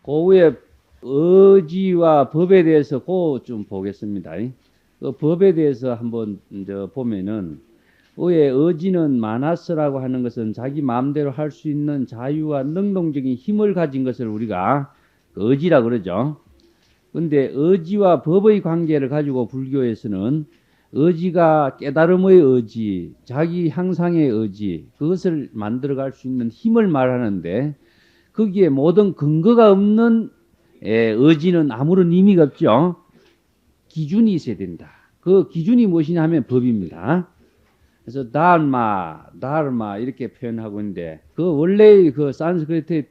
그 후에 의지와 법에 대해서 그 좀 보겠습니다. 그 법에 대해서 한번 이제 보면은 의의 의지는 마나스라고 하는 것은 자기 마음대로 할 수 있는 자유와 능동적인 힘을 가진 것을 우리가 그 의지라 그러죠. 근데 의지와 법의 관계를 가지고 불교에서는 의지가 깨달음의 의지, 자기 향상의 의지, 그것을 만들어갈 수 있는 힘을 말하는데 거기에 모든 근거가 없는 의지는 아무런 의미가 없죠. 기준이 있어야 된다. 그 기준이 무엇이냐 하면 법입니다. 그래서 다르마 이렇게 표현하고 있는데 그 원래 그 산스크리트의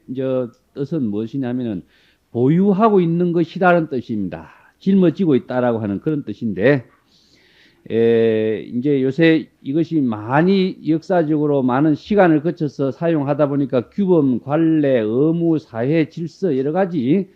뜻은 무엇이냐면은 보유하고 있는 것이라는 뜻입니다. 짊어지고 있다라고 하는 그런 뜻인데 이제 요새 이것이 많이 역사적으로 많은 시간을 거쳐서 사용하다 보니까 규범, 관례, 의무, 사회, 질서 여러 가지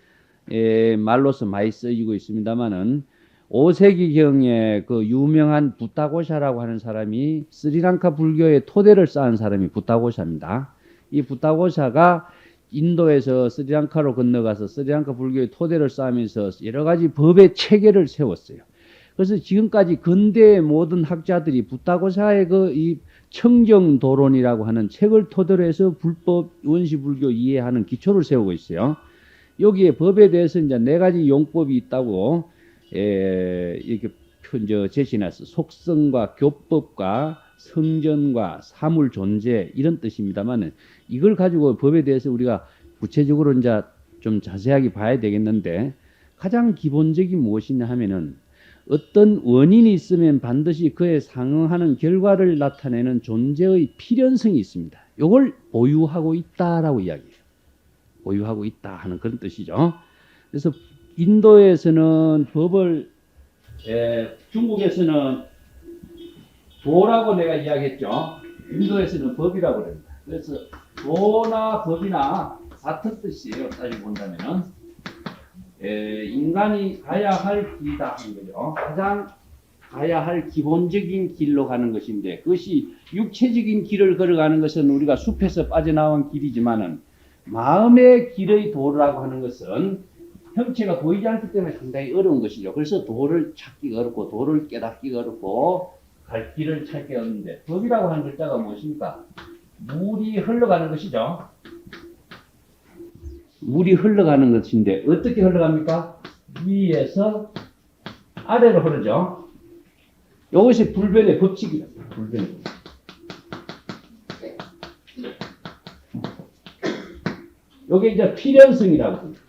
말로서 많이 쓰이고 있습니다만은 5세기경에 그 유명한 부타고샤라고 하는 사람이 스리랑카 불교의 토대를 쌓은 사람이 부타고샤입니다. 이 부타고샤가 인도에서 스리랑카로 건너가서 스리랑카 불교의 토대를 쌓으면서 여러 가지 법의 체계를 세웠어요. 그래서 지금까지 근대의 모든 학자들이 부타고샤의 이 청정도론이라고 하는 책을 토대로 해서 불법 원시불교 이해하는 기초를 세우고 있어요. 여기에 법에 대해서 이제 네 가지 용법이 있다고 이렇게 제시해놨어. 속성과 교법과 성전과 사물 존재 이런 뜻입니다만 이걸 가지고 법에 대해서 우리가 구체적으로 이제 좀 자세하게 봐야 되겠는데 가장 기본적인 무엇이냐 하면은 어떤 원인이 있으면 반드시 그에 상응하는 결과를 나타내는 존재의 필연성이 있습니다. 이걸 보유하고 있다라고 이야기해요. 보유하고 있다 하는 그런 뜻이죠. 그래서 인도에서는 법을 중국에서는 도라고 내가 이야기했죠. 인도에서는 법이라고 그럽니다. 그래서 도나 법이나 같은 뜻이에요. 따지고 본다면은 인간이 가야 할 길이다 하는 거죠. 가장 가야 할 기본적인 길로 가는 것인데 그것이 육체적인 길을 걸어가는 것은 우리가 숲에서 빠져나온 길이지만은 마음의 길의 도라고 하는 것은 형체가 보이지 않기 때문에 상당히 어려운 것이죠. 그래서 도를 찾기가 어렵고 도를 깨닫기가 어렵고 갈 길을 찾기가 어렵는데 법이라고 하는 글자가 무엇입니까? 물이 흘러가는 것이죠. 물이 흘러가는 것인데 어떻게 흘러갑니까? 위에서 아래로 흐르죠. 이것이 불변의 법칙이다. 불변의 법칙. 이게 이제 필연성이라고 합니다.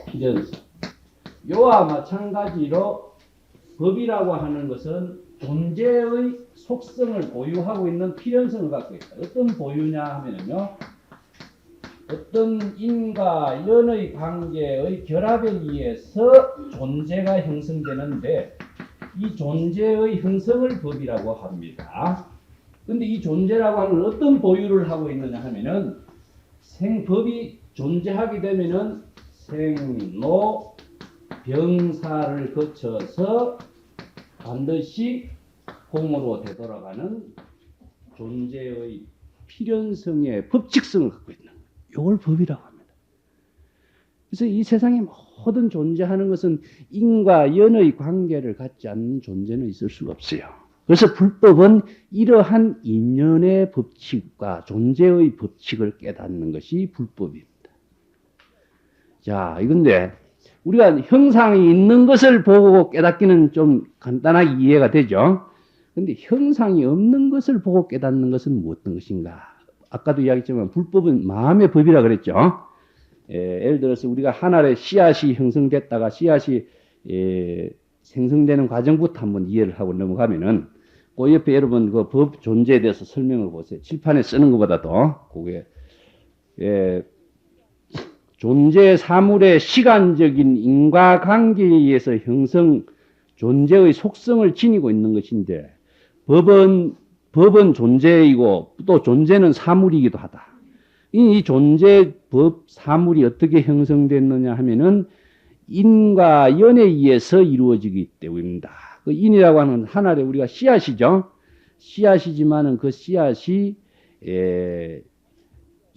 필연성. 이와 마찬가지로 법이라고 하는 것은 존재의 속성을 보유하고 있는 필연성을 갖고 있다. 어떤 보유냐 하면요. 어떤 인과 연의 관계의 결합에 의해서 존재가 형성되는데 이 존재의 형성을 법이라고 합니다. 근데 이 존재라고 하는 어떤 보유를 하고 있느냐 하면은 법이 존재하게 되면은 생로 병사를 거쳐서 반드시 공으로 되돌아가는 존재의 필연성의 법칙성을 갖고 있는 거예요. 이걸 법이라고 합니다. 그래서 이 세상에 모든 존재하는 것은 인과 연의 관계를 갖지 않는 존재는 있을 수가 없어요. 그래서 불법은 이러한 인연의 법칙과 존재의 법칙을 깨닫는 것이 불법입니다. 자, 이건데 우리가 형상이 있는 것을 보고 깨닫기는 좀 간단하게 이해가 되죠. 그런데 형상이 없는 것을 보고 깨닫는 것은 어떤 것인가? 아까도 이야기했지만 불법은 마음의 법이라 그랬죠. 예를 들어서 우리가 한 알의 씨앗이 형성됐다가 씨앗이 생성되는 과정부터 한번 이해를 하고 넘어가면은 그 옆에 여러분 그 법 존재에 대해서 설명을 보세요. 칠판에 쓰는 것보다도 그게 존재 사물의 시간적인 인과관계에 의해서 형성 존재의 속성을 지니고 있는 것인데 법은 존재이고 또 존재는 사물이기도 하다. 이 존재 법 사물이 어떻게 형성됐느냐 하면은 인과 연에 의해서 이루어지기 때문입니다. 그 인이라고 하는 하나의 우리가 씨앗이죠. 씨앗이지만은 그 씨앗이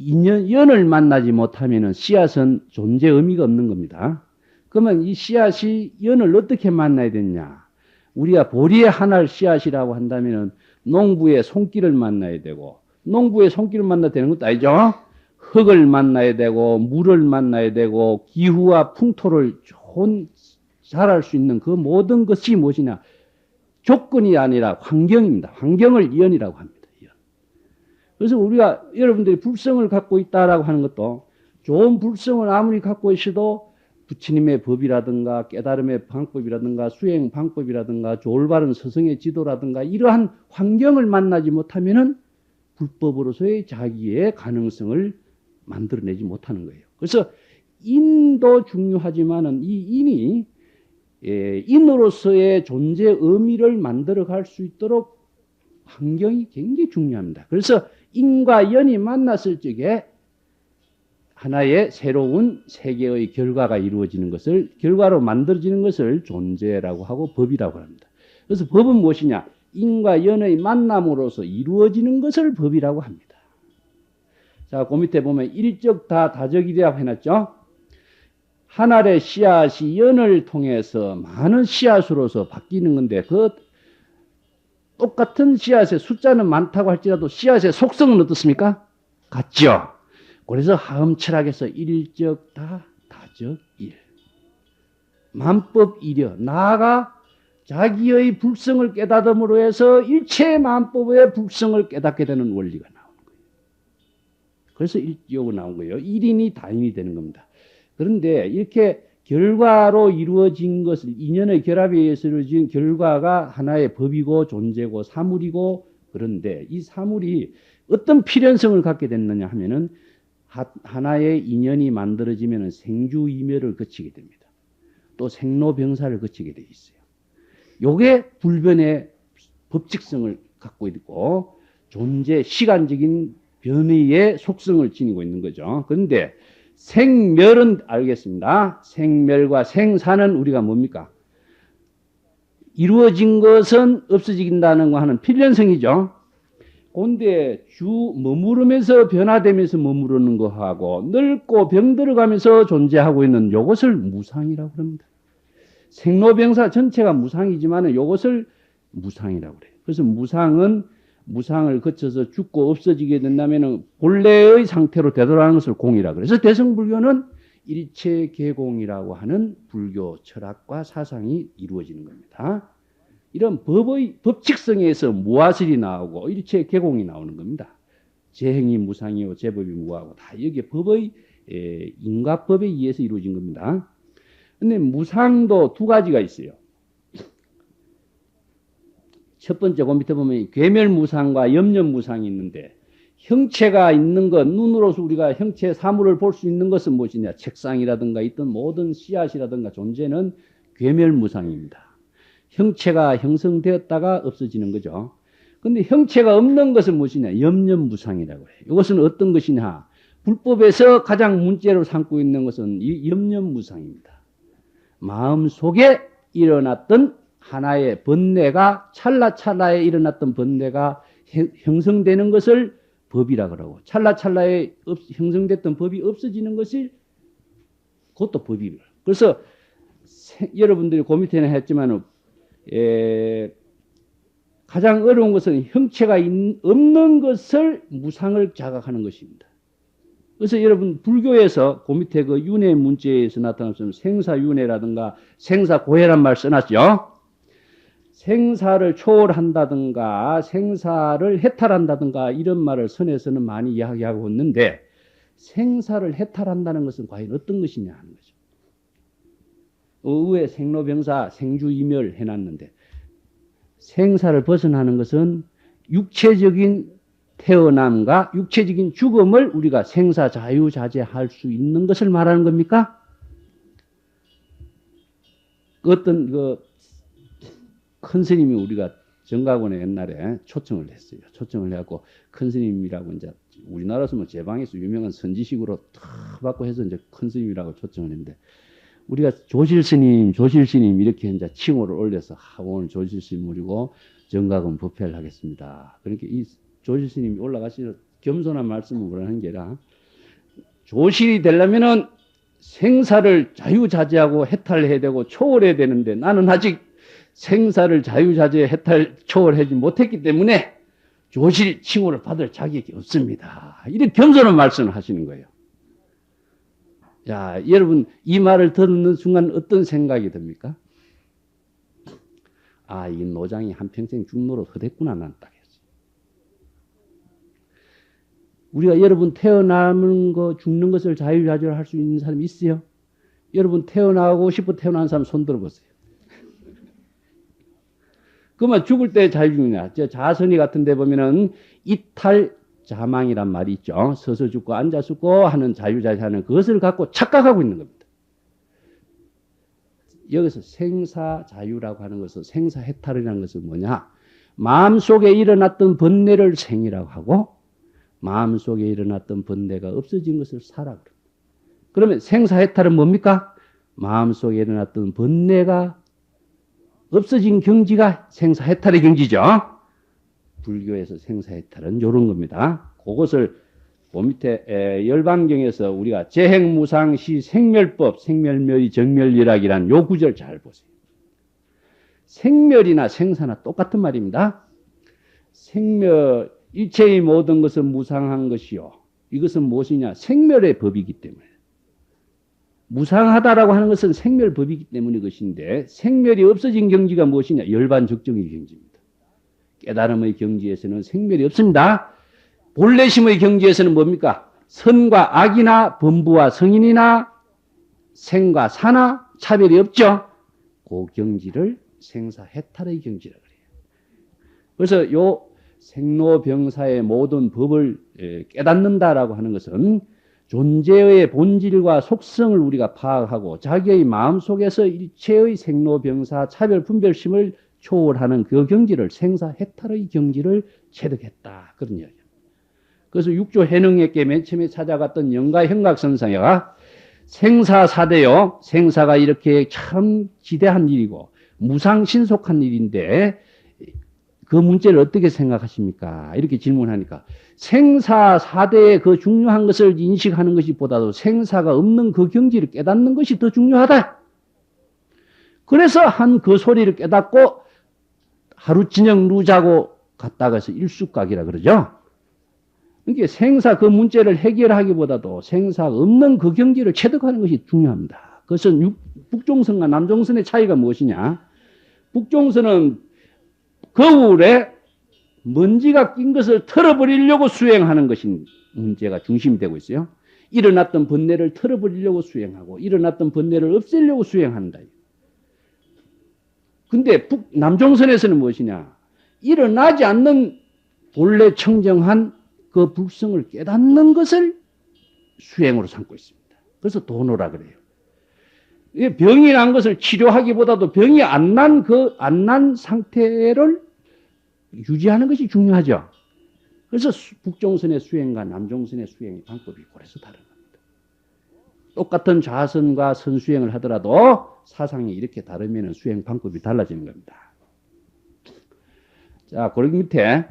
연을 만나지 못하면은 씨앗은 존재 의미가 없는 겁니다. 그러면 이 씨앗이 연을 어떻게 만나야 되냐? 우리가 보리의 하나를 씨앗이라고 한다면은 농부의 손길을 만나야 되고, 농부의 손길을 만나야 되는 것도 아니죠? 흙을 만나야 되고, 물을 만나야 되고, 기후와 풍토를 좋은 자랄 수 있는 그 모든 것이 무엇이냐? 조건이 아니라 환경입니다. 환경을 연이라고 합니다. 연. 그래서 우리가 여러분들이 불성을 갖고 있다라고 하는 것도 좋은 불성을 아무리 갖고 있어도 부처님의 법이라든가 깨달음의 방법이라든가 수행 방법이라든가 올바른 스승의 지도라든가 이러한 환경을 만나지 못하면은 불법으로서의 자기의 가능성을 만들어내지 못하는 거예요. 그래서 인도 중요하지만은 이 인이 인으로서의 존재 의미를 만들어 갈 수 있도록 환경이 굉장히 중요합니다. 그래서 인과 연이 만났을 적에 하나의 새로운 세계의 결과가 이루어지는 것을, 결과로 만들어지는 것을 존재라고 하고 법이라고 합니다. 그래서 법은 무엇이냐? 인과 연의 만남으로서 이루어지는 것을 법이라고 합니다. 자, 그 밑에 보면 일적 다 다적이라고 해놨죠? 한 알의 씨앗이 연을 통해서 많은 씨앗으로서 바뀌는 건데, 그 똑같은 씨앗의 숫자는 많다고 할지라도 씨앗의 속성은 어떻습니까? 같죠? 그래서 하음철학에서 일적 다 다적 일. 만법 일여. 나아가 자기의 불성을 깨닫음으로 해서 일체 만법의 불성을 깨닫게 되는 원리가 나오는 거예요. 그래서 일욕이 나온 거예요. 일인이 다인이 되는 겁니다. 그런데 이렇게 결과로 이루어진 것을, 인연의 결합에 의해서 이루어진 결과가 하나의 법이고 존재고 사물이고, 그런데 이 사물이 어떤 필연성을 갖게 됐느냐 하면은 하나의 인연이 만들어지면 생주이멸을 거치게 됩니다. 또 생로병사를 거치게 돼 있어요. 요게 불변의 법칙성을 갖고 있고 존재 시간적인 변의의 속성을 지니고 있는 거죠. 그런데 생멸은 알겠습니다. 생멸과 생사는 우리가 뭡니까? 이루어진 것은 없어진다는 거 하는 필연성이죠. 그런데 머무르면서 변화되면서 머무르는 거하고 늙고 병들어가면서 존재하고 있는 요것을 무상이라고 합니다. 생로병사 전체가 무상이지만 요것을 무상이라고 그래요. 그래서 무상을 거쳐서 죽고 없어지게 된다면 본래의 상태로 되돌아가는 것을 공이라고 그래요. 그래서 대승불교는 일체 개공이라고 하는 불교 철학과 사상이 이루어지는 겁니다. 이런 법칙성에서 무아설이 나오고 일체 개공이 나오는 겁니다. 재행이 무상이요 제법이 무하고 다 여기에 법의 인과법에 의해서 이루어진 겁니다. 근데 무상도 두 가지가 있어요. 첫 번째 그 밑에 보면 괴멸무상과 염려무상이 있는데, 형체가 있는 것, 눈으로서 우리가 형체 사물을 볼 수 있는 것은 무엇이냐? 책상이라든가 있던 모든 씨앗이라든가 존재는 괴멸무상입니다. 형체가 형성되었다가 없어지는 거죠. 근데 형체가 없는 것은 무엇이냐? 염려무상이라고 해요. 이것은 어떤 것이냐? 불법에서 가장 문제로 삼고 있는 것은 이 염려무상입니다. 마음 속에 일어났던 하나의 번뇌가, 찰나찰나에 일어났던 번뇌가 형성되는 것을 법이라고 그러고, 찰나찰나에 형성됐던 법이 없어지는 것이 그것도 법입니다. 그래서 여러분들이 그 밑에는 했지만 가장 어려운 것은 형체가 없는 것을 무상을 자각하는 것입니다. 그래서 여러분 불교에서 그 밑에 그 윤회 문제에서 나타났으면 생사윤회라든가 생사고해란 말 써놨죠. 생사를 초월한다든가 생사를 해탈한다든가 이런 말을 선에서는 많이 이야기하고 있는데, 생사를 해탈한다는 것은 과연 어떤 것이냐 하는 거죠. 의회 생로병사 생주이멸 해놨는데, 생사를 벗어나는 것은 육체적인 태어남과 육체적인 죽음을 우리가 생사자유자재할 수 있는 것을 말하는 겁니까? 어떤 큰 스님이 우리가 정각원에 옛날에 초청을 했어요. 초청을 해갖고 큰 스님이라고 이제 우리나라에서 뭐 제방에서 유명한 선지식으로 다 받고 해서 이제 큰 스님이라고 초청을 했는데, 우리가 조실스님 이렇게 이제 칭호를 올려서 오늘 조실스님 모시고 정각원 법회를 하겠습니다. 그러니까 이 조실스님이 올라가시면 겸손한 말씀을 그러는 게 아니라 조실이 되려면은 생사를 자유자재하고 해탈해야 되고 초월해야 되는데 나는 아직 생사를 자유자재 해탈 초월하지 못했기 때문에 조실 칭호를 받을 자격이 없습니다. 이렇게 겸손한 말씀을 하시는 거예요. 야, 여러분 이 말을 듣는 순간 어떤 생각이 듭니까? 아, 이 노장이 한평생 죽노릇 허댔구나 난 딱 했어요. 우리가 여러분 태어나는 거 죽는 것을 자유자재로 할 수 있는 사람이 있어요? 여러분 태어나고 싶어 태어난 사람 손 들어보세요. 그러면 죽을 때 자유 죽느냐? 자선이 같은 데 보면은 이탈 자망이란 말이 있죠. 서서 죽고 앉아 죽고 하는 자유자재하는 그것을 갖고 착각하고 있는 겁니다. 여기서 생사자유라고 하는 것은 생사해탈이라는 것은 뭐냐? 마음속에 일어났던 번뇌를 생이라고 하고 마음속에 일어났던 번뇌가 없어진 것을 사라 그럽니다. 그러면 생사해탈은 뭡니까? 마음속에 일어났던 번뇌가 없어진 경지가 생사해탈의 경지죠. 불교에서 생사해탈은 이런 겁니다. 그것을 그 밑에 열반경에서 우리가 재행무상시 생멸법 생멸멸이 정멸리락이란 요 구절 잘 보세요. 생멸이나 생사나 똑같은 말입니다. 생멸, 일체의 모든 것은 무상한 것이요. 이것은 무엇이냐? 생멸의 법이기 때문에. 무상하다라고 하는 것은 생멸법이기 때문에 것인데 생멸이 없어진 경지가 무엇이냐? 열반적정의 경지입니다. 깨달음의 경지에서는 생멸이 없습니다. 본래심의 경지에서는 뭡니까? 선과 악이나 범부와 성인이나 생과 사나 차별이 없죠. 그 경지를 생사해탈의 경지라고 그래요. 그래서 요 생로병사의 모든 법을 깨닫는다라고 하는 것은 존재의 본질과 속성을 우리가 파악하고 자기의 마음속에서 일체의 생로병사 차별 분별심을 초월하는 그 경지를 생사해탈의 경지를 체득했다. 그런 이야기입니다. 그래서 육조 해능액계 맨 처음에 찾아갔던 영가 형각선상회가 생사사대요. 생사가 이렇게 참 지대한 일이고 무상신속한 일인데 그 문제를 어떻게 생각하십니까? 이렇게 질문하니까 생사사대의 그 중요한 것을 인식하는 것이 보다도 생사가 없는 그 경지를 깨닫는 것이 더 중요하다. 그래서 한 그 소리를 깨닫고 하루 저녁 누자고 갔다가서 일숙각이라 그러죠. 그러니까 생사 그 문제를 해결하기보다도 생사가 없는 그 경지를 체득하는 것이 중요합니다. 그것은 북종선과 남종선의 차이가 무엇이냐? 북종선은 거울에 먼지가 낀 것을 털어버리려고 수행하는 것이 문제가 중심이 되고 있어요. 일어났던 번뇌를 털어버리려고 수행하고 일어났던 번뇌를 없애려고 수행한다. 근데 남종선에서는 무엇이냐? 일어나지 않는 본래 청정한 그 불성을 깨닫는 것을 수행으로 삼고 있습니다. 그래서 도노라 그래요. 병이 난 것을 치료하기보다도 병이 안 난 상태를 유지하는 것이 중요하죠. 그래서 북종선의 수행과 남종선의 수행의 방법이 그래서 다른 겁니다. 똑같은 좌선과 선수행을 하더라도 사상이 이렇게 다르면 수행 방법이 달라지는 겁니다. 자, 그 밑에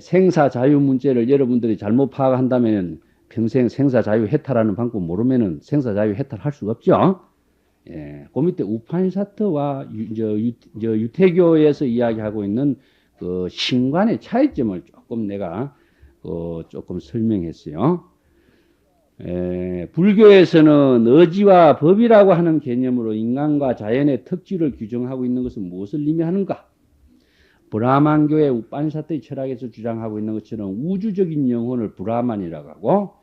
생사 자유 문제를 여러분들이 잘못 파악한다면 평생 생사 자유 해탈하는 방법 모르면은 생사 자유 해탈할 수가 없죠. 그 밑에 우파니사트와 유태교에서 이야기하고 있는 그 신관의 차이점을 조금 내가 조금 설명했어요. 불교에서는 의지와 법이라고 하는 개념으로 인간과 자연의 특질을 규정하고 있는 것은 무엇을 의미하는가? 브라만교의 우파니사트의 철학에서 주장하고 있는 것처럼 우주적인 영혼을 브라만이라고 하고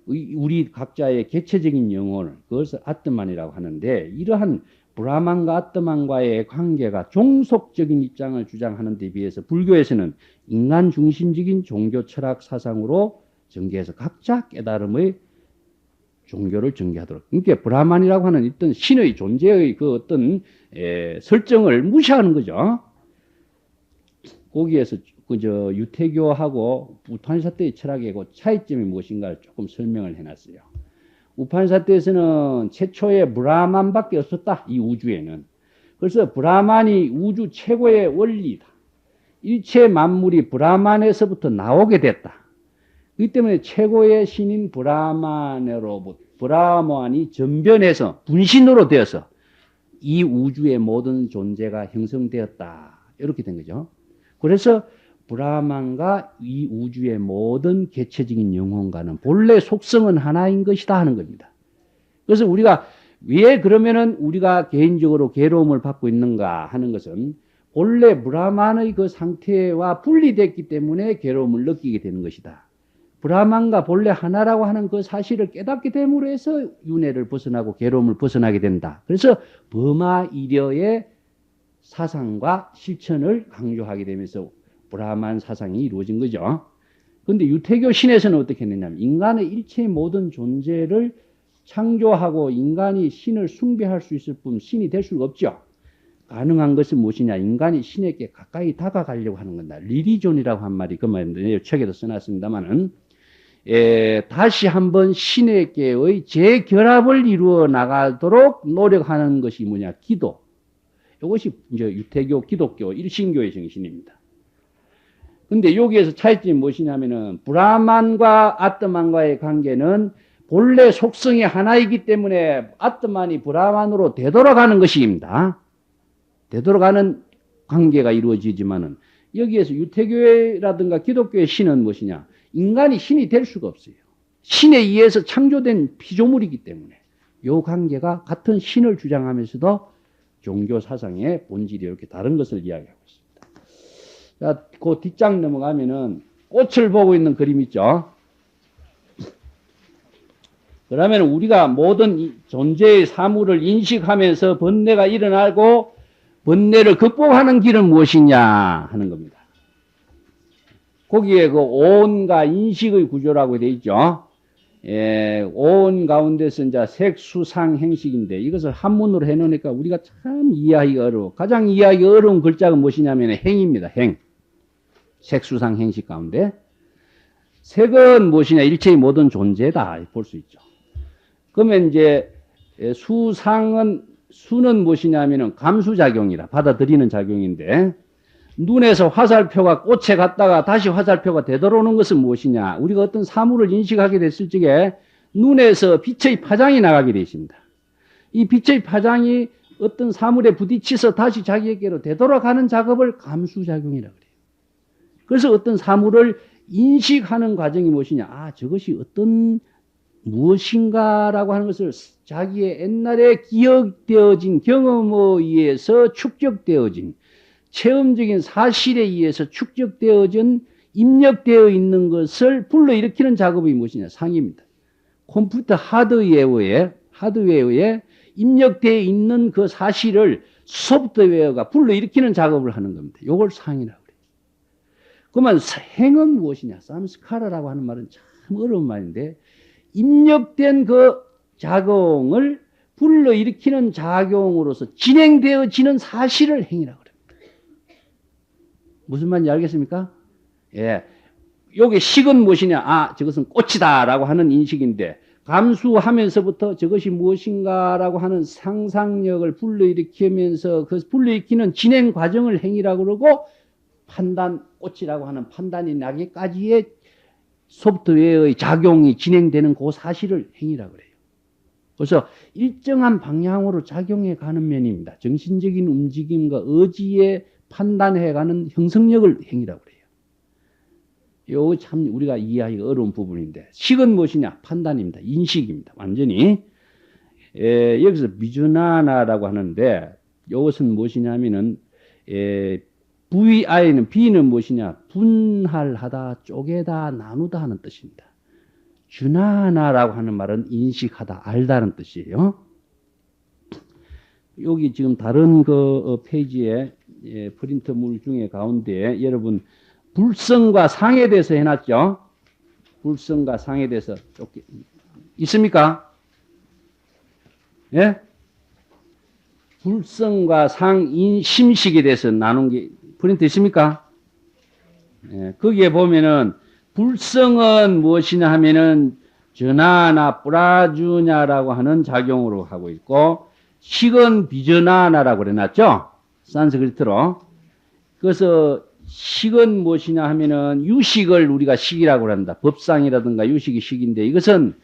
우리 각자의 개체적인 영혼을 그것을 아트만이라고 하는데 이러한 브라만과 아트만과의 관계가 종속적인 입장을 주장하는 데 비해서 불교에서는 인간 중심적인 종교 철학 사상으로 전개해서 각자 깨달음의 종교를 전개하도록. 그러니까 브라만이라고 하는 어떤 신의 존재의 그 어떤 설정을 무시하는 거죠. 거기에서 그저 유태교하고 우파니사트의 철학의 그 차이점이 무엇인가를 조금 설명을 해놨어요. 우파니사트에서는 최초의 브라만밖에 없었다. 이 우주에는. 그래서 브라만이 우주 최고의 원리다. 일체 만물이 브라만에서부터 나오게 됐다. 그렇기 때문에 최고의 신인 브라만이 전변해서 분신으로 되어서 이 우주의 모든 존재가 형성되었다. 이렇게 된 거죠. 그래서 브라만과 이 우주의 모든 개체적인 영혼과는 본래 속성은 하나인 것이다 하는 겁니다. 그래서 우리가 왜 그러면은 우리가 개인적으로 괴로움을 받고 있는가 하는 것은 본래 브라만의 그 상태와 분리됐기 때문에 괴로움을 느끼게 되는 것이다. 브라만과 본래 하나라고 하는 그 사실을 깨닫게 됨으로 해서 윤회를 벗어나고 괴로움을 벗어나게 된다. 그래서 버마이려의 사상과 실천을 강조하게 되면서 브라만 사상이 이루어진 거죠. 그런데 유태교 신에서는 어떻게 했느냐면 인간의 일체의 모든 존재를 창조하고 인간이 신을 숭배할 수 있을 뿐 신이 될 수가 없죠. 가능한 것은 무엇이냐? 인간이 신에게 가까이 다가가려고 하는 건다. 리리존이라고 한 말이 그 말인데 책에도 써놨습니다만은 다시 한번 신에게의 재결합을 이루어 나가도록 노력하는 것이 뭐냐? 기도. 이것이 이제 유태교, 기독교, 일신교의 정신입니다. 근데 여기에서 차이점이 무엇이냐면은 브라만과 아트만과의 관계는 본래 속성이 하나이기 때문에 아트만이 브라만으로 되돌아가는 것입니다. 되돌아가는 관계가 이루어지지만은 여기에서 유태교라든가 기독교의 신은 무엇이냐? 인간이 신이 될 수가 없어요. 신에 의해서 창조된 피조물이기 때문에 이 관계가 같은 신을 주장하면서도 종교 사상의 본질이 이렇게 다른 것을 이야기하고 있습니다. 자, 그 뒷장 넘어가면은 꽃을 보고 있는 그림 있죠? 그러면 우리가 모든 존재의 사물을 인식하면서 번뇌가 일어나고 번뇌를 극복하는 길은 무엇이냐 하는 겁니다. 거기에 그 오온과 인식의 구조라고 되어 있죠. 오온 가운데서 이제 색수상 행식인데 이것을 한문으로 해놓으니까 우리가 참 이해하기가 어려워. 가장 이해하기 어려운 글자가 무엇이냐면 행입니다. 행. 색수상 행식 가운데. 색은 무엇이냐? 일체의 모든 존재다. 볼 수 있죠. 그러면 이제 수는 무엇이냐면은 감수작용이라 받아들이는 작용인데 눈에서 화살표가 꽃에 갔다가 다시 화살표가 되돌아오는 것은 무엇이냐? 우리가 어떤 사물을 인식하게 됐을 적에 눈에서 빛의 파장이 나가게 되어 있습니다. 이 빛의 파장이 어떤 사물에 부딪혀서 다시 자기에게로 되돌아가는 작업을 감수작용이라고 그래요. 그래서 어떤 사물을 인식하는 과정이 무엇이냐? 아, 저것이 어떤 무엇인가라고 하는 것을 자기의 옛날에 기억되어진 경험에 의해서 축적되어진 체험적인 사실에 의해서 축적되어진 입력되어 있는 것을 불러일으키는 작업이 무엇이냐? 상입니다. 컴퓨터 하드웨어에 입력되어 있는 그 사실을 소프트웨어가 불러일으키는 작업을 하는 겁니다. 이걸 상이라고 그래요. 그러면 행은 무엇이냐? 삼스카라라고 하는 말은 참 어려운 말인데 입력된 그 작용을 불러일으키는 작용으로서 진행되어지는 사실을 행이라고 합니다. 무슨 말인지 알겠습니까? 예. 요게 식은 무엇이냐? 아, 저것은 꽃이다라고 하는 인식인데 감수하면서부터 저것이 무엇인가라고 하는 상상력을 불러일으키면서 그 불러일으키는 진행 과정을 행이라고 그러고 판단, 꽃이라고 하는 판단이 나기까지의 소프트웨어의 작용이 진행되는 그 사실을 행위라고 그래요. 그래서 일정한 방향으로 작용해 가는 면입니다. 정신적인 움직임과 의지에 판단해 가는 형성력을 행위라고 그래요. 이거 참 우리가 이해하기가 어려운 부분인데 식은 무엇이냐? 판단입니다. 인식입니다. 완전히. 여기서 미주나나라고 하는데 이것은 무엇이냐면은 VI는 B는 무엇이냐? 분할하다, 쪼개다, 나누다 하는 뜻입니다. 주나나라고 하는 말은 인식하다, 알다는 뜻이에요. 여기 지금 다른 그 페이지에 프린트물 중에 가운데 여러분 불성과 상에 대해서 해놨죠? 불성과 상에 대해서 있습니까? 예? 불성과 상, 심식에 대해서 나눈 게 프린트 있습니까? 예, 거기에 보면은 불성은 무엇이냐 하면은 전하나 뿌라주냐라고 하는 작용으로 하고 있고 식은 비전하나라고 그래놨죠? 산스크리트로. 그래서 식은 무엇이냐 하면은 유식을 우리가 식이라고 한다. 법상이라든가 유식이 식인데 이것은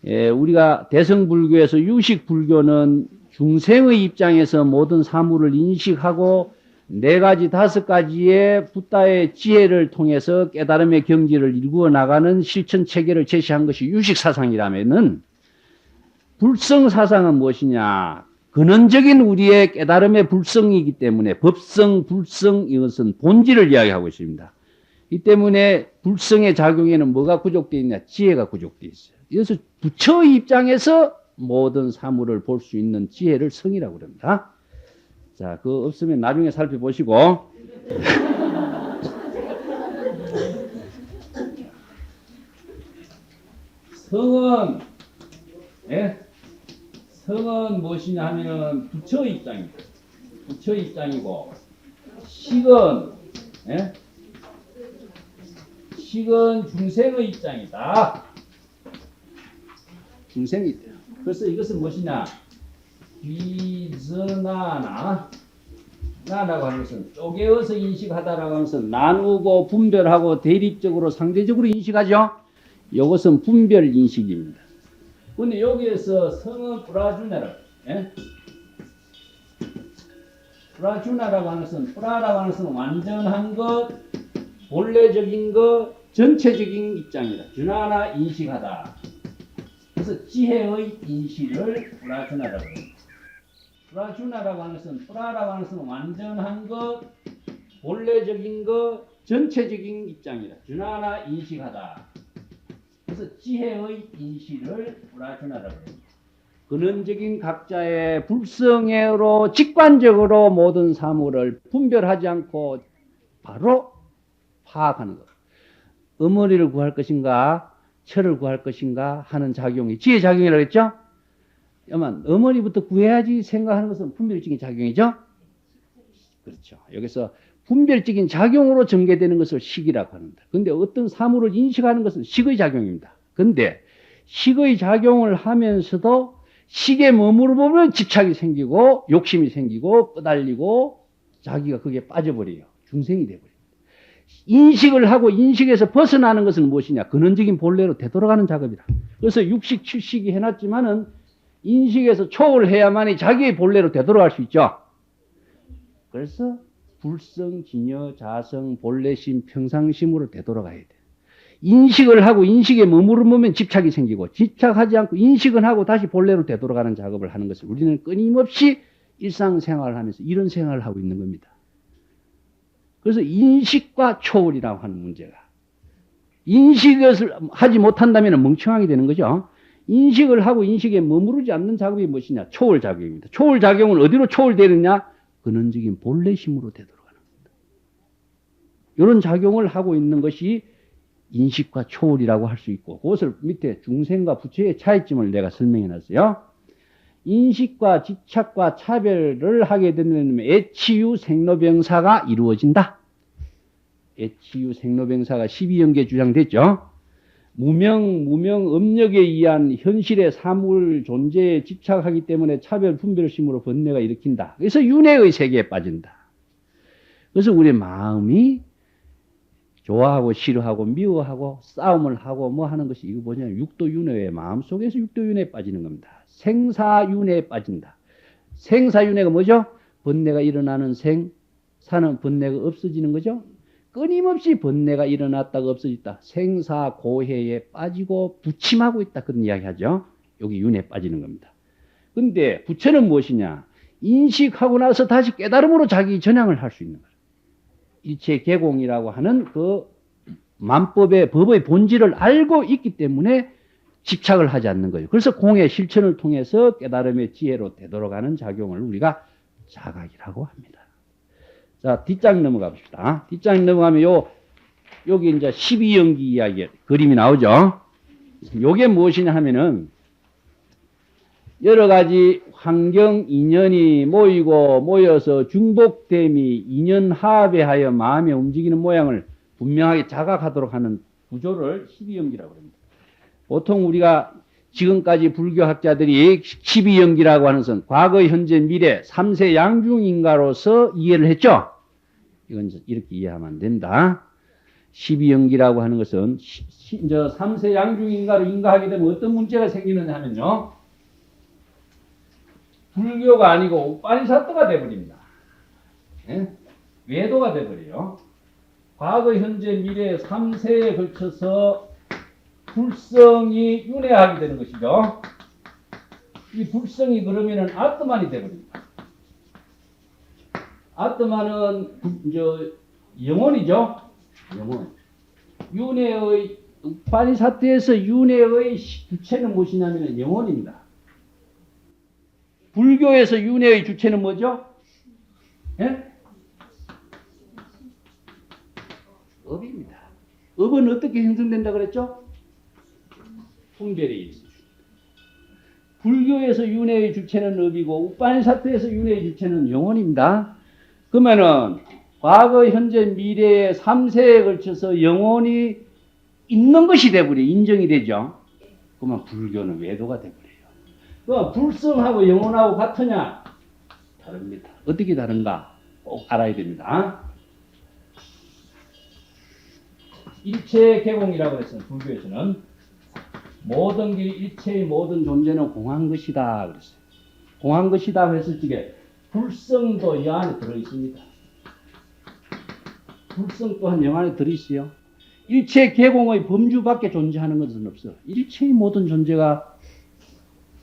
우리가 대성불교에서 유식불교는 중생의 입장에서 모든 사물을 인식하고 네 가지 다섯 가지의 붓다의 지혜를 통해서 깨달음의 경지를 일구어 나가는 실천 체계를 제시한 것이 유식사상이라면은 불성사상은 무엇이냐? 근원적인 우리의 깨달음의 불성이기 때문에 법성, 불성 이것은 본질을 이야기하고 있습니다. 이 때문에 불성의 작용에는 뭐가 구족되어 있냐? 지혜가 구족되어 있어요. 그래서 부처의 입장에서 모든 사물을 볼 수 있는 지혜를 성이라고 합니다. 자, 그거 없으면 나중에 살펴보시고. 성은, 예? 성은 무엇이냐 하면은 부처의 입장입니다. 부처의 입장이고, 식은, 예? 식은 중생의 입장이다. 중생의 입장. 그래서 이것은 무엇이냐? 비즈나나 나라고 하는 것은 쪼개어서 인식하다라고 하는 것은 나누고 분별하고 대립적으로 상대적으로 인식하죠. 이것은 분별 인식입니다. 근데 여기에서 성은 프라주나라고, 예? 프라주나라고 하는 것은 프라라고 하는 것은 완전한 것, 본래적인 것, 전체적인 입장이다. 주나나 인식하다. 그래서 지혜의 인식을 프라주나라고 합니다. 프라주나라고 하는 것은 프라라고 하는 것은 완전한 것, 본래적인 것, 전체적인 입장이다. 주나나 인식하다. 그래서 지혜의 인식을 프라주나라고 합니다. 근원적인 각자의 불성애로 직관적으로 모든 사물을 분별하지 않고 바로 파악하는 것. 어머니를 구할 것인가, 철을 구할 것인가 하는 작용이 지혜 작용이라고 했죠? 어머니부터 구해야지 생각하는 것은 분별적인 작용이죠? 그렇죠. 여기서 분별적인 작용으로 전개되는 것을 식이라고 합니다. 근데 어떤 사물을 인식하는 것은 식의 작용입니다. 근데 식의 작용을 하면서도 식에 머무르 보면 집착이 생기고 욕심이 생기고 끄달리고 자기가 거기에 빠져버려요. 중생이 돼버려요. 인식을 하고 인식에서 벗어나는 것은 무엇이냐? 근원적인 본래로 되돌아가는 작업이다. 그래서 육식, 칠식이 해놨지만은 인식에서 초월해야만이 자기의 본래로 되돌아갈 수 있죠. 그래서 불성, 진여, 자성, 본래심, 평상심으로 되돌아가야 돼. 인식을 하고 인식에 머무르면 집착이 생기고 집착하지 않고 인식은 하고 다시 본래로 되돌아가는 작업을 하는 것을 우리는 끊임없이 일상생활을 하면서 이런 생활을 하고 있는 겁니다. 그래서 인식과 초월이라고 하는 문제가. 인식을 하지 못한다면 멍청하게 되는 거죠. 인식을 하고 인식에 머무르지 않는 작업이 무엇이냐? 초월작용입니다. 초월작용은 어디로 초월되느냐? 근원적인 본래심으로 되돌아가는 겁니다. 이런 작용을 하고 있는 것이 인식과 초월이라고 할 수 있고, 그것을 밑에 중생과 부처의 차이점을 내가 설명해 놨어요. 인식과 집착과 차별을 하게 되면 애치유 생로병사가 이루어진다. 애치유 생로병사가 12연계 주장됐죠. 무명, 음력에 의한 현실의 사물 존재에 집착하기 때문에 차별, 분별심으로 번뇌가 일으킨다. 그래서 윤회의 세계에 빠진다. 그래서 우리의 마음이 좋아하고 싫어하고 미워하고 싸움을 하고 뭐 하는 것이 이거 뭐냐면 육도윤회의 마음속에서 육도윤회에 빠지는 겁니다. 생사윤회에 빠진다. 생사윤회가 뭐죠? 번뇌가 일어나는 생, 사는 번뇌가 없어지는 거죠. 끊임없이 번뇌가 일어났다가 없어졌다. 생사고해에 빠지고 부침하고 있다. 그런 이야기 하죠. 여기 윤회에 빠지는 겁니다. 근데 부처는 무엇이냐? 인식하고 나서 다시 깨달음으로 자기 전향을 할 수 있는 거예요. 일체 개공이라고 하는 그 만법의 법의 본질을 알고 있기 때문에 집착을 하지 않는 거예요. 그래서 공의 실천을 통해서 깨달음의 지혜로 되돌아가는 작용을 우리가 자각이라고 합니다. 자, 뒷장 넘어가 봅시다. 뒷장 넘어가면 여기 이제 12연기 이야기 그림이 나오죠. 요게 무엇이냐 하면은 여러 가지 환경 인연이 모여서 중복됨이 인연합에 하여 마음에 움직이는 모양을 분명하게 자각하도록 하는 구조를 12연기라고 합니다. 보통 우리가 지금까지 불교학자들이 12연기라고 하는 것은 과거, 현재, 미래 3세 양중인가로서 이해를 했죠. 이건 이렇게 이해하면 안 된다. 12연기라고 하는 것은 저 3세 양중인가로 인가하게 되면 어떤 문제가 생기느냐 하면요. 불교가 아니고 우파니사트가 되어버립니다. 예? 외도가 되어버려요. 과거, 현재, 미래 3세에 걸쳐서 불성이 윤회하게 되는 것이죠. 이 불성이 그러면은 아트만이 되어버립니다. 아트만은 영혼이죠. 영혼. 윤회의 우파니사트에서 윤회의 주체는 무엇이냐면 영혼입니다. 불교에서 윤회의 주체는 뭐죠? 예? 업입니다. 업은 어떻게 형성된다 그랬죠? 분별이 있습니다. 불교에서 윤회의 주체는 업이고 우파니사트에서 윤회의 주체는 영혼입니다. 그러면은 과거, 현재, 미래의 3세에 걸쳐서 영혼이 있는 것이 되버려 인정이 되죠. 그러면 불교는 외도가 되버려요. 그럼 불성하고 영혼하고 같으냐? 다릅니다. 어떻게 다른가? 꼭 알아야 됩니다. 일체 개공이라고 했어요. 불교에서는 모든 길, 일체의 모든 존재는 공한 것이다 그랬어요. 공한 것이다 했을 적에 불성도 이 안에 들어있습니다. 불성 또한 영 안에 들어있어요. 일체 개공의 범주밖에 존재하는 것은 없어. 일체의 모든 존재가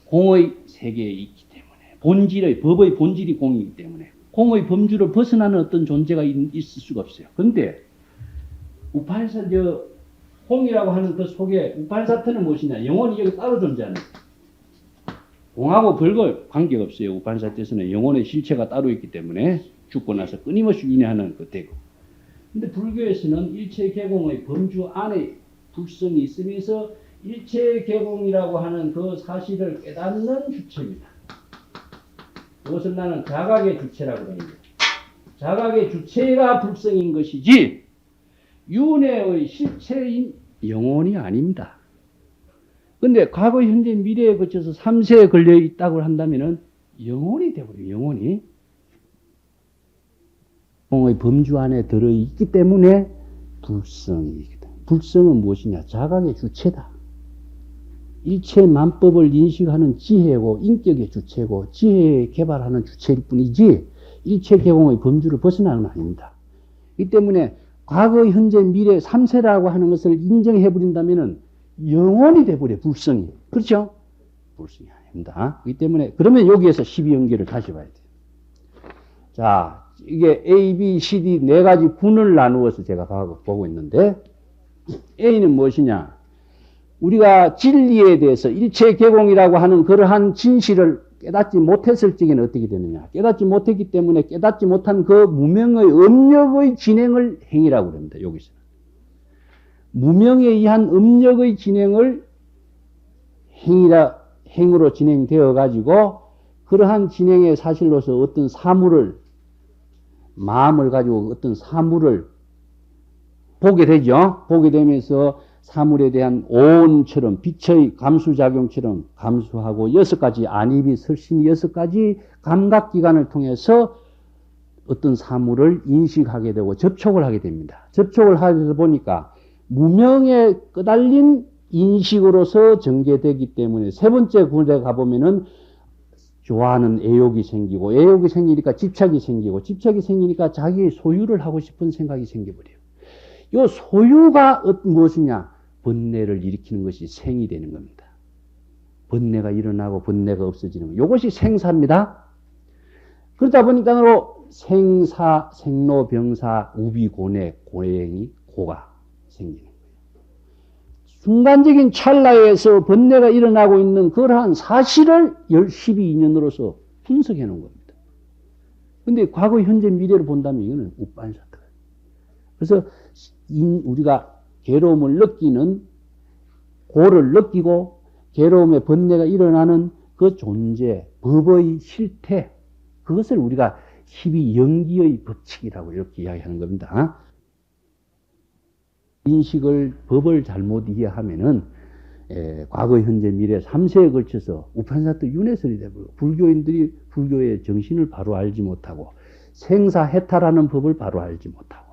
공의 세계에 있기 때문에 본질의 법의 본질이 공이기 때문에 공의 범주를 벗어나는 어떤 존재가 있을 수가 없어요. 그런데 우파니사트 공이라고 하는 그 속에 우파니사트는 무엇이냐? 영혼이 여기 따로 존재하는 거예요. 공하고 별거 관계가 없어요. 우파니사트에서는 영혼의 실체가 따로 있기 때문에 죽고 나서 끊임없이 윤회하는 그 되고. 근데 불교에서는 일체 개공의 범주 안에 불성이 있으면서 일체 개공이라고 하는 그 사실을 깨닫는 주체입니다. 그것을 나는 자각의 주체라고 합니다. 자각의 주체가 불성인 것이지 윤회의 실체인 영혼이 아닙니다. 근데 과거, 현재, 미래에 거쳐서 3세에 걸려 있다고 한다면은 영혼이 되어버려요. 영혼이. 공의 범주 안에 들어있기 때문에 불성이다. 불성은 무엇이냐? 자각의 주체다. 일체 만법을 인식하는 지혜고 인격의 주체고 지혜에 개발하는 주체일 뿐이지 일체 개공의 범주를 벗어나는 건 아닙니다. 이 때문에 과거, 현재, 미래 3세라고 하는 것을 인정해버린다면 영혼이 돼버려요. 불성이. 그렇죠? 불성이 아닙니다. 이 때문에 그러면 여기에서 12연계를 다시 봐야 돼요. 자, 이게 A, B, C, D 네 가지 군을 나누어서 제가 보고 있는데 A는 무엇이냐? 우리가 진리에 대해서 일체 개공이라고 하는 그러한 진실을 깨닫지 못했을 적에는 어떻게 되느냐? 깨닫지 못했기 때문에 깨닫지 못한 그 무명의 업력의 진행을 행위라고 합니다. 여기서. 무명에 의한 업력의 진행을 행으로 진행되어 가지고 그러한 진행의 사실로서 어떤 사물을 마음을 가지고 어떤 사물을 보게 되죠. 보게 되면서 사물에 대한 오온처럼 빛의 감수작용처럼 감수하고 6가지 안입이 설신이 6가지 감각기관을 통해서 어떤 사물을 인식하게 되고 접촉을 하게 됩니다. 접촉을 하다 보니까 무명에 끄달린 인식으로서 전개되기 때문에 세 번째 군에 가보면은 좋아하는 애욕이 생기고 애욕이 생기니까 집착이 생기고 집착이 생기니까 자기의 소유를 하고 싶은 생각이 생겨버려요. 이 소유가 무엇이냐? 번뇌를 일으키는 것이 생이 되는 겁니다. 번뇌가 일어나고 번뇌가 없어지는 것. 이것이 생사입니다. 그러다 보니까 생사, 생로, 병사, 우비, 고뇌, 고행이 고가 생기는 거예요. 순간적인 찰나에서 번뇌가 일어나고 있는 그러한 사실을 12인연으로서 분석해 놓은 겁니다. 그런데 과거, 현재, 미래를 본다면 이거는 우빠니사트예요. 그래서 우리가 괴로움을 느끼는 고를 느끼고 괴로움의 번뇌가 일어나는 그 존재, 법의 실태, 그것을 우리가 12연기의 법칙이라고 이렇게 이야기하는 겁니다. 인식을, 법을 잘못 이해하면은 과거, 현재, 미래 3세에 걸쳐서 우파니사트 윤회설이 되고 불교인들이 불교의 정신을 바로 알지 못하고 생사해탈하는 법을 바로 알지 못하고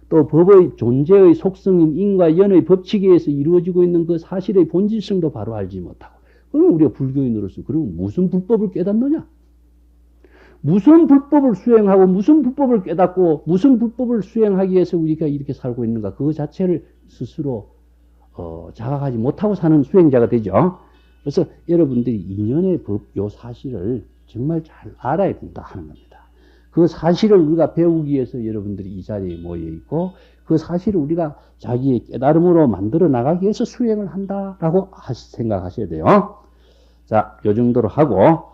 또 법의 존재의 속성인 인과 연의 법칙에 의해서 이루어지고 있는 그 사실의 본질성도 바로 알지 못하고 그럼 우리가 불교인으로서 그럼 무슨 불법을 깨닫느냐? 무슨 불법을 수행하고 무슨 불법을 깨닫고 무슨 불법을 수행하기 위해서 우리가 이렇게 살고 있는가 그 자체를 스스로 자각하지 못하고 사는 수행자가 되죠. 그래서 여러분들이 인연의 법, 요 사실을 정말 잘 알아야 된다 하는 겁니다. 그 사실을 우리가 배우기 위해서 여러분들이 이 자리에 모여 있고 그 사실을 우리가 자기의 깨달음으로 만들어 나가기 위해서 수행을 한다라고 생각하셔야 돼요. 자, 요 정도로 하고